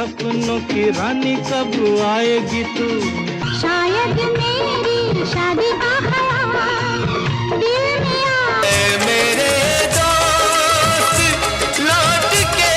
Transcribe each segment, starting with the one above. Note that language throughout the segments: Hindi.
सपनों की रानी कब आएगी तू? शायद मेरी शादी का ख्याल दिल में आए मेरे दोस्त लौट के।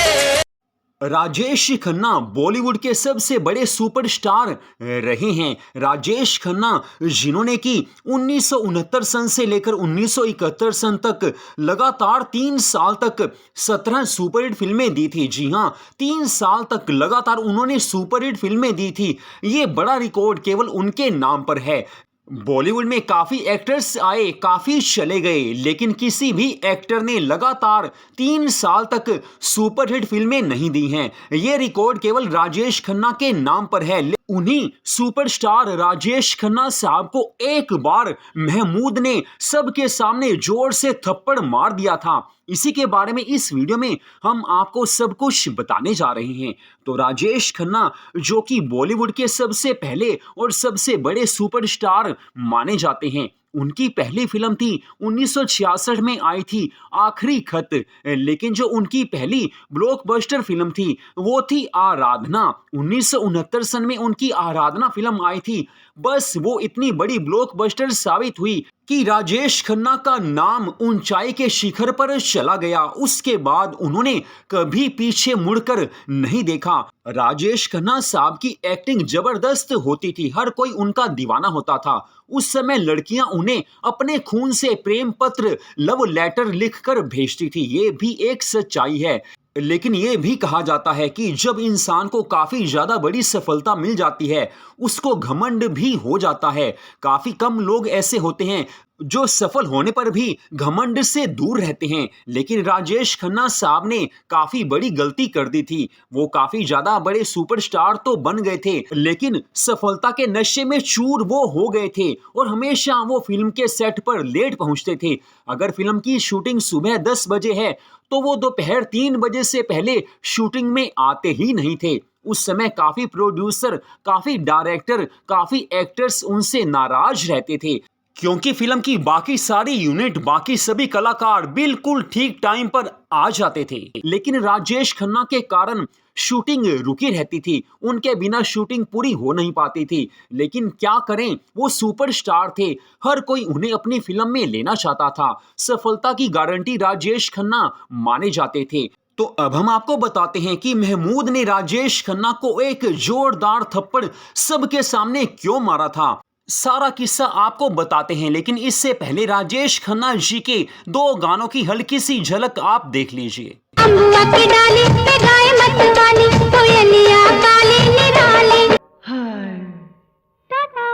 राजेश खन्ना बॉलीवुड के सबसे बड़े सुपरस्टार रहे हैं। राजेश खन्ना जिन्होंने कि 1969 सन से लेकर 1971 सन तक लगातार 3 साल तक 17 सुपरहिट फिल्में दी थी। जी हां, 3 साल तक लगातार उन्होंने सुपरहिट फिल्में दी थी। ये बड़ा रिकॉर्ड केवल उनके नाम पर है। बॉलीवुड में काफी एक्टर्स आए, काफी चले गए, लेकिन किसी भी एक्टर ने लगातार 3 साल तक सुपरहिट फिल्में नहीं दी हैं। ये रिकॉर्ड केवल राजेश खन्ना के नाम पर है। उन्हीं सुपरस्टार राजेश खन्ना साहब को एक बार महमूद ने सबके सामने जोर से थप्पड़ मार दिया था। इसी के बारे में इस वीडियो में हम आपको सब कुछ बताने जा रहे हैं। तो राजेश खन्ना जो कि बॉलीवुड के सबसे पहले और सबसे बड़े सुपरस्टार माने जाते हैं, उनकी पहली फिल्म थी 1966 में आई थी आखिरी खत। लेकिन जो उनकी पहली ब्लॉकबस्टर फिल्म थी वो थी आराधना। 1969 सन में उनकी आराधना फिल्म आई थी। बस वो इतनी बड़ी ब्लॉकबस्टर साबित हुई कि राजेश खन्ना का नाम ऊंचाई के शिखर पर चला गया। उसके बाद उन्होंने कभी पीछे मुड़कर नहीं देखा। राजेश खन्ना साहब की एक्टिंग जबरदस्त होती थी, हर कोई उनका दीवाना होता था। उस समय लड़कियां उन्हें अपने खून से प्रेम पत्र, लव लेटर लिखकर भेजती थी। ये भी एक सच्चाई है। लेकिन ये भी कहा जाता है कि जब इंसान को काफी ज्यादा बड़ी सफलता मिल जाती है, उसको घमंड भी हो जाता है। काफी कम लोग ऐसे होते हैं जो सफल होने पर भी घमंड से दूर रहते हैं। लेकिन राजेश खन्ना साहब ने काफी बड़ी गलती कर दी थी। वो काफी ज्यादा बड़े सुपरस्टार तो बन गए थे, लेकिन सफलता के नशे में चूर वो हो गए थे और हमेशा वो फिल्म के सेट पर लेट पहुंचते थे। अगर फिल्म की शूटिंग सुबह 10 बजे है तो वो दोपहर 3 बजे से पहले शूटिंग में आते ही नहीं थे। उस समय काफी प्रोड्यूसर, काफी डायरेक्टर, काफी एक्टर्स उनसे नाराज रहते थे, क्योंकि फिल्म की बाकी सारी यूनिट, बाकी सभी कलाकार बिल्कुल ठीक टाइम पर आ जाते थे। लेकिन राजेश खन्ना के कारण शूटिंग रुकी रहती थी, उनके बिना शूटिंग पूरी हो नहीं पाती थी। लेकिन क्या करें, वो सुपरस्टार थे, हर कोई उन्हें अपनी फिल्म में लेना चाहता था। सफलता की गारंटी राजेश खन्ना माने जाते थे। तो अब हम आपको बताते हैं कि महमूद ने राजेश खन्ना को एक जोरदार थप्पड़ सबके सामने क्यों मारा था। सारा किस्सा आपको बताते हैं, लेकिन इससे पहले राजेश खन्ना जी के 2 गानों की हल्की सी झलक आप देख लीजिए। अम्बुआ की डाली पे गाय मत वाली, कोयलिया काली निराली। हाय टाटा,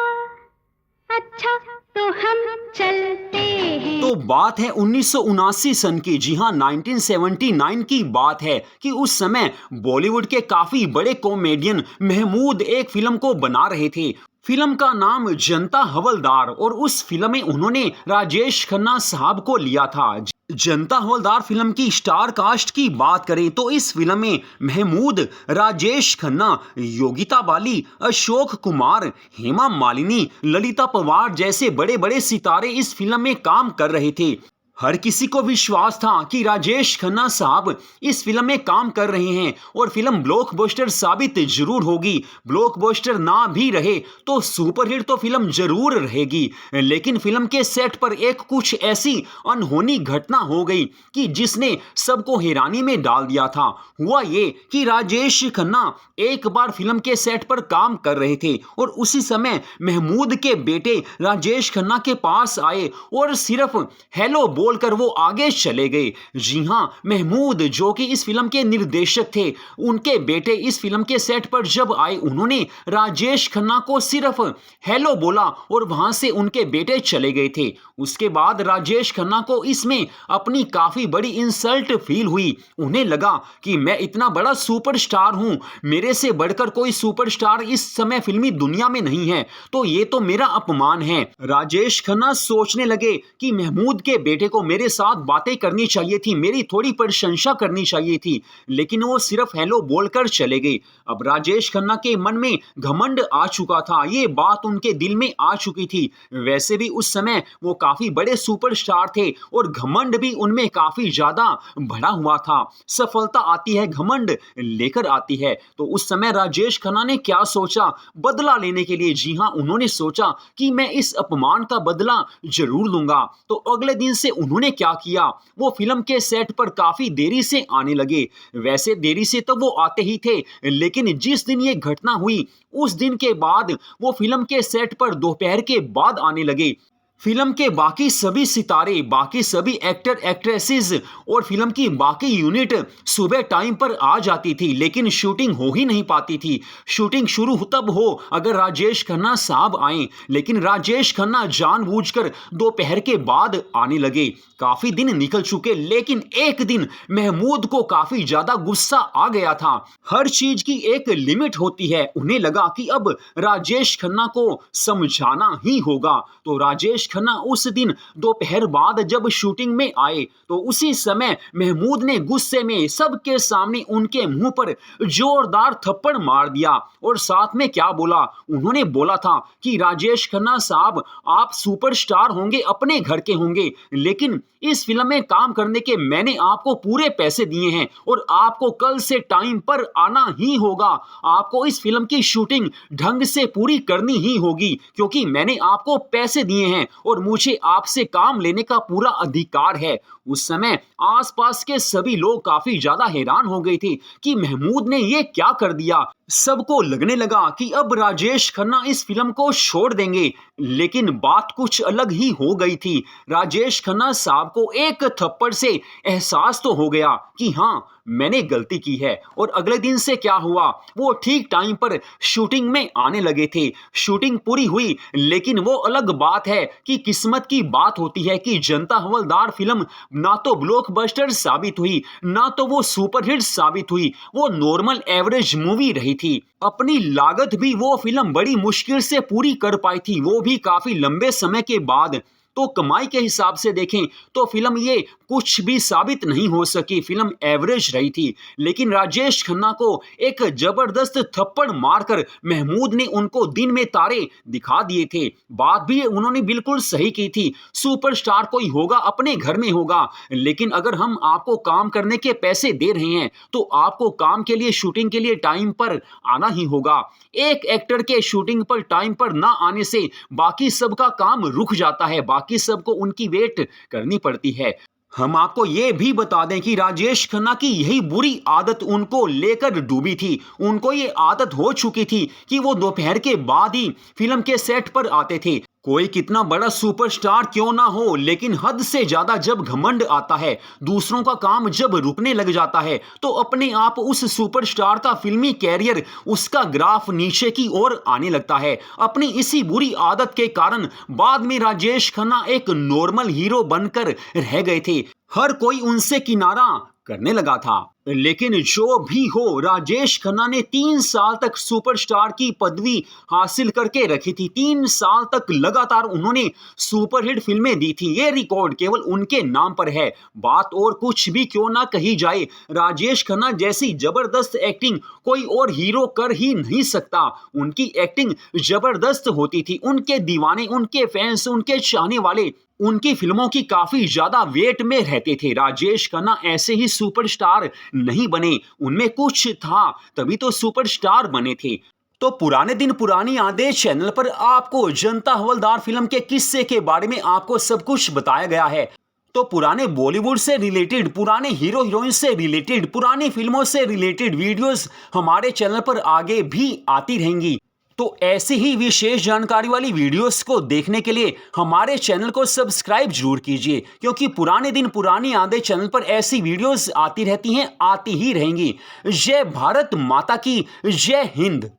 अच्छा तो हम चलते हैं। तो बात है 1979 सन की। जी हां, 1979 की बात है कि उस समय बॉलीवुड के काफी बड़े कॉमेडियन महमूद एक फिल्म को बना रहे थे। फिल्म का नाम जनता हवलदार, और उस फिल्म में उन्होंने राजेश खन्ना साहब को लिया था। जनता हवलदार फिल्म की स्टार कास्ट की बात करें तो इस फिल्म में महमूद, राजेश खन्ना, योगिता बाली, अशोक कुमार, हेमा मालिनी, ललिता पवार जैसे बड़े बड़े सितारे इस फिल्म में काम कर रहे थे। हर किसी को विश्वास था कि राजेश खन्ना साहब इस फिल्म में काम कर रहे हैं और फिल्म ब्लॉकबस्टर साबित जरूर होगी। ब्लॉकबस्टर ना भी रहे तो सुपरहिट तो फिल्म जरूर रहेगी। लेकिन फिल्म के सेट पर एक कुछ ऐसी अनहोनी घटना हो गई कि जिसने सबको हैरानी में डाल दिया था। हुआ ये कि राजेश खन्ना एक बार फिल्म के सेट पर काम कर रहे थे और उसी समय महमूद के बेटे राजेश खन्ना के पास आए और सिर्फ हेलो बोलकर वो आगे चले गए। जी हां, महमूद जो कि इस फिल्म के निर्देशक थे, उनके बेटे इस फिल्म के सेट पर जब आए, उन्होंने राजेश खन्ना को सिर्फ हेलो बोला और वहां से उनके बेटे चले गए थे। उसके बाद राजेश खन्ना को इसमें अपनी काफी बड़ी इंसल्ट फील हुई। उन्हें लगा कि मैं इतना बड़ा सुपरस्टार हूं, मेरे से बढ़कर कोई सुपरस्टार इस समय फिल्मी दुनिया में नहीं है, तो ये तो मेरा अपमान है। राजेश खन्ना सोचने लगे कि महमूद के बेटे को को मेरे साथ बातें करनी चाहिए थी, मेरी थोड़ी प्रशंसा करनी चाहिए थी, लेकिन वो सिर्फ हेलो बोलकर चले गए। अब राजेश खन्ना के मन में घमंड आ चुका था, ये बात उनके दिल में आ चुकी थी। वैसे भी उस समय वो काफी बड़े सुपरस्टार थे और घमंड भी उनमें काफी ज्यादा भरा हुआ था। सफलता आती है, घमंड लेकर आती है। तो उस समय राजेश खन्ना ने क्या सोचा? बदला लेने के लिए, जी हां, उन्होंने सोचा कि मैं इस अपमान का बदला जरूर लूंगा। तो अगले दिन से उन्होंने क्या किया, वो फिल्म के सेट पर काफी देरी से आने लगे। वैसे देरी से तो वो आते ही थे, लेकिन जिस दिन ये घटना हुई उस दिन के बाद वो फिल्म के सेट पर दोपहर के बाद आने लगे। फिल्म के बाकी सभी सितारे, बाकी सभी एक्टर एक्ट्रेसेस और फिल्म की बाकी यूनिट सुबह टाइम पर आ जाती थी, लेकिन शूटिंग हो ही नहीं पाती थी। शूटिंग शुरू तब हो अगर राजेश खन्ना साहब आए, लेकिन राजेश खन्ना जानबूझकर दोपहर के बाद आने लगे। काफी दिन निकल चुके, लेकिन एक दिन महमूद को काफी ज्यादा गुस्सा आ गया था। हर चीज की एक लिमिट होती है। उन्हें लगा कि अब राजेश खन्ना को समझाना ही होगा। तो राजेश खन्ना उस दिन दोपहर बाद जब शूटिंग में आए तो उसी समय महमूद ने गुस्से में सबके सामने उनके मुंह पर जोरदार थप्पड़ मार दिया। और साथ में क्या बोला? उन्होंने बोला था कि राजेश खन्ना साहब, आप सुपरस्टार होंगे, अपने घर के होंगे, लेकिन इस फिल्म में काम करने के मैंने आपको पूरे पैसे दिए हैं और आपको कल से टाइम पर आना ही होगा। आपको इस फिल्म की शूटिंग ढंग से पूरी करनी ही होगी, क्योंकि मैंने आपको पैसे दिए हैं और मुझे आपसे काम लेने का पूरा अधिकार है। उस समय आसपास के सभी लोग काफी ज्यादा हैरान हो गए थे कि महमूद ने ये क्या कर दिया। सबको लगने लगा कि अब राजेश खन्ना इस फिल्म को छोड़ देंगे, लेकिन बात कुछ अलग ही हो गई थी। राजेश खन्ना साहब को एक थप्पड़ से एहसास तो हो गया कि हाँ, मैंने गलती की है। और अगले दिन से क्या हुआ, वो ठीक टाइम पर शूटिंग में आने लगे थे। शूटिंग पूरी हुई, लेकिन वो अलग बात है कि किस्मत की बात होती है कि जनता हवलदार फिल्म ना तो ब्लॉकबस्टर साबित हुई, ना तो वो सुपरहिट साबित हुई। वो नॉर्मल एवरेज मूवी रही थी। अपनी लागत भी वो फिल्म बड़ी मुश्किल से पूरी कर पाई थी, वो भी काफी लंबे समय के बाद। तो कमाई के हिसाब से देखें तो फिल्म ये कुछ भी साबित नहीं हो सकी, फिल्म एवरेज रही थी। लेकिन राजेश खन्ना को एक जबरदस्त थप्पड़ मारकर महमूद ने उनको दिन में तारे दिखा दिए थे। बात भी उन्होंने बिल्कुल सही की थी। सुपरस्टार कोई होगा, अपने घर में होगा, लेकिन अगर हम आपको काम करने के पैसे दे रहे हैं तो आपको काम के लिए, शूटिंग के लिए टाइम पर आना ही होगा। एक एक्टर के शूटिंग पर टाइम पर ना आने से बाकी सबका काम रुक जाता है, बाकी सबको उनकी वेट करनी पड़ती है। हम आपको ये भी बता दें कि राजेश खन्ना की यही बुरी आदत उनको लेकर डूबी थी। उनको ये आदत हो चुकी थी कि वो दोपहर के बाद ही फिल्म के सेट पर आते थे। कोई कितना बड़ा सुपरस्टार क्यों ना हो, लेकिन हद से ज्यादा जब घमंड आता है, दूसरों का काम जब रुकने लग जाता है, तो अपने आप उस सुपरस्टार का फिल्मी कैरियर, उसका ग्राफ नीचे की ओर आने लगता है। अपनी इसी बुरी आदत के कारण बाद में राजेश खन्ना एक नॉर्मल हीरो बनकर रह गए थे। हर कोई उनसे किनारा करने लगा था। लेकिन जो भी हो, राजेश खन्ना ने 3 साल तक सुपरस्टार की पदवी हासिल करके रखी थी। 3 साल तक लगातार उन्होंने सुपरहिट फिल्में दी थी। ये रिकॉर्ड केवल उनके नाम पर है। बात और कुछ भी क्यों ना कही जाए, राजेश खन्ना जैसी जबरदस्त एक्टिंग कोई और हीरो कर ही नहीं सकता। उनकी एक्टिंग जबरदस्त होती थी। उनके दीवाने, उनके फैंस, उनके चाहने वाले उनकी फिल्मों की काफी ज्यादा वेट में रहते थे। राजेश खन्ना ऐसे ही सुपरस्टार नहीं बने, उनमें कुछ था, तभी तो सुपरस्टार बने थे। तो पुराने दिन पुरानी यादें चैनल पर आपको जनता हवलदार फिल्म के किस्से के बारे में आपको सब कुछ बताया गया है। तो पुराने बॉलीवुड से रिलेटेड, पुराने हीरो हीरोइन से रिलेटेड, पुरानी फिल्मों से रिलेटेड वीडियोस हमारे चैनल पर आगे भी आती रहेंगी। तो ऐसी ही विशेष जानकारी वाली वीडियोस को देखने के लिए हमारे चैनल को सब्सक्राइब जरूर कीजिए, क्योंकि पुराने दिन पुरानी यादें चैनल पर ऐसी वीडियोस आती रहती हैं, आती ही रहेंगी। जय भारत माता की, जय हिंद।